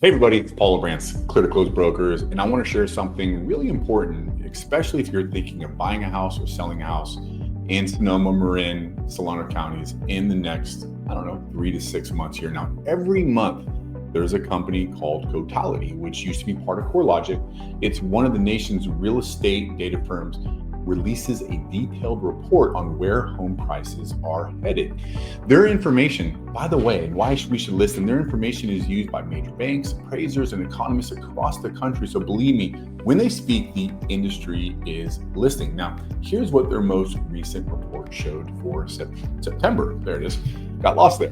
Hey everybody, it's Olbrantz, Clear to Close Brokers, and I want to share something really important, especially if you're thinking of buying a house or selling a house in Sonoma, Marin, Solano Counties in the next, 3 to 6 months here. Now, every month there's a company called Cotality, which used to be part of CoreLogic. It's one of the nation's real estate data firms, releases a detailed report on where home prices are headed. Their information, by the way, and why we should listen, their information is used by major banks, appraisers, and economists across the country. So believe me, when they speak, the industry is listening. Now, here's what their most recent report showed for September. There it is. Got lost there.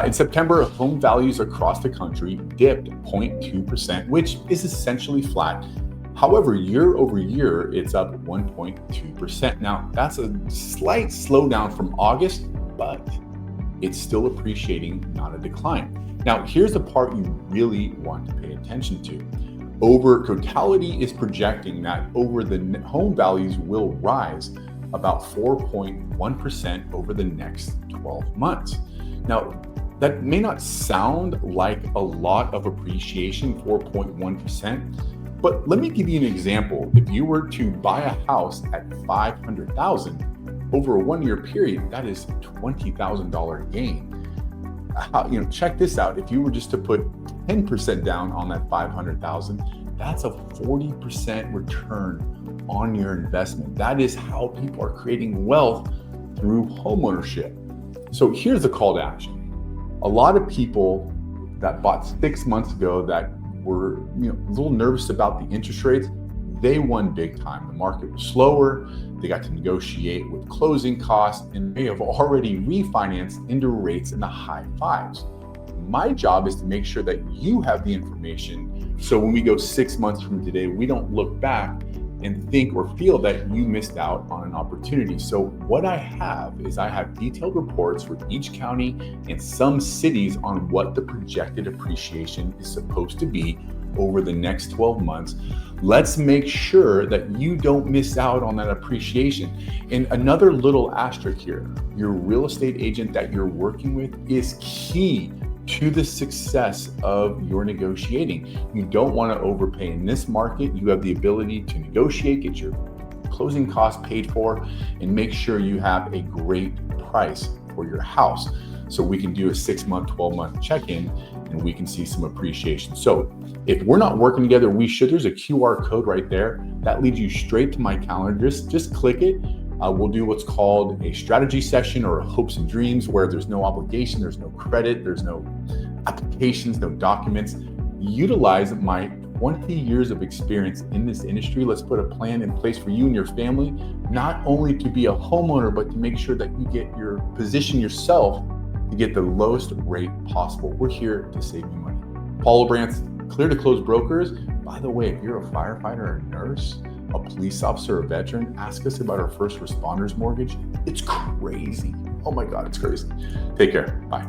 In September, home values across the country dipped 0.2%, which is essentially flat. However, year over year, it's up 1.2%. Now, that's a slight slowdown from August, but it's still appreciating, not a decline. Now, here's the part you really want to pay attention to. Cotality is projecting that the home values will rise about 4.1% over the next 12 months. Now, that may not sound like a lot of appreciation, 4.1%. But let me give you an example. If you were to buy a house at $500,000 over a 1-year period, that is $20,000 gain. Check this out. If you were just to put 10% down on that $500,000, that's a 40% return on your investment. That is how people are creating wealth through homeownership. So here's the call to action. A lot of people that bought 6 months ago that were a little nervous about the interest rates, they won big time. The market was slower, they got to negotiate with closing costs, and they have already refinanced into rates in the high fives. My job is to make sure that you have the information, so when we go 6 months from today, we don't look back and think or feel that you missed out on an opportunity. So what I have detailed reports for each county and some cities on what the projected appreciation is supposed to be over the next 12 months. Let's make sure that you don't miss out on that appreciation. And another little asterisk here, your real estate agent that you're working with is key to the success of your negotiating. You don't want to overpay in this market. You have the ability to negotiate, get your closing costs paid for, and make sure you have a great price for your house. So we can do a 6-month, 12-month check-in, and we can see some appreciation. So if we're not working together, there's a QR code right there that leads you straight to my calendar. Just click it. We'll do what's called a strategy session or hopes and dreams, where there's no obligation, there's no credit, there's no applications, no documents. Utilize my 20 years of experience in this industry. Let's put a plan in place for you and your family, not only to be a homeowner, but to make sure that you position yourself to get the lowest rate possible. We're here to save you money. Olbrantz, Clear to Close Brokers. By the way, if you're a firefighter or a nurse, a police officer, a veteran, ask us about our first responders mortgage. It's crazy. Oh my God, it's crazy. Take care. Bye.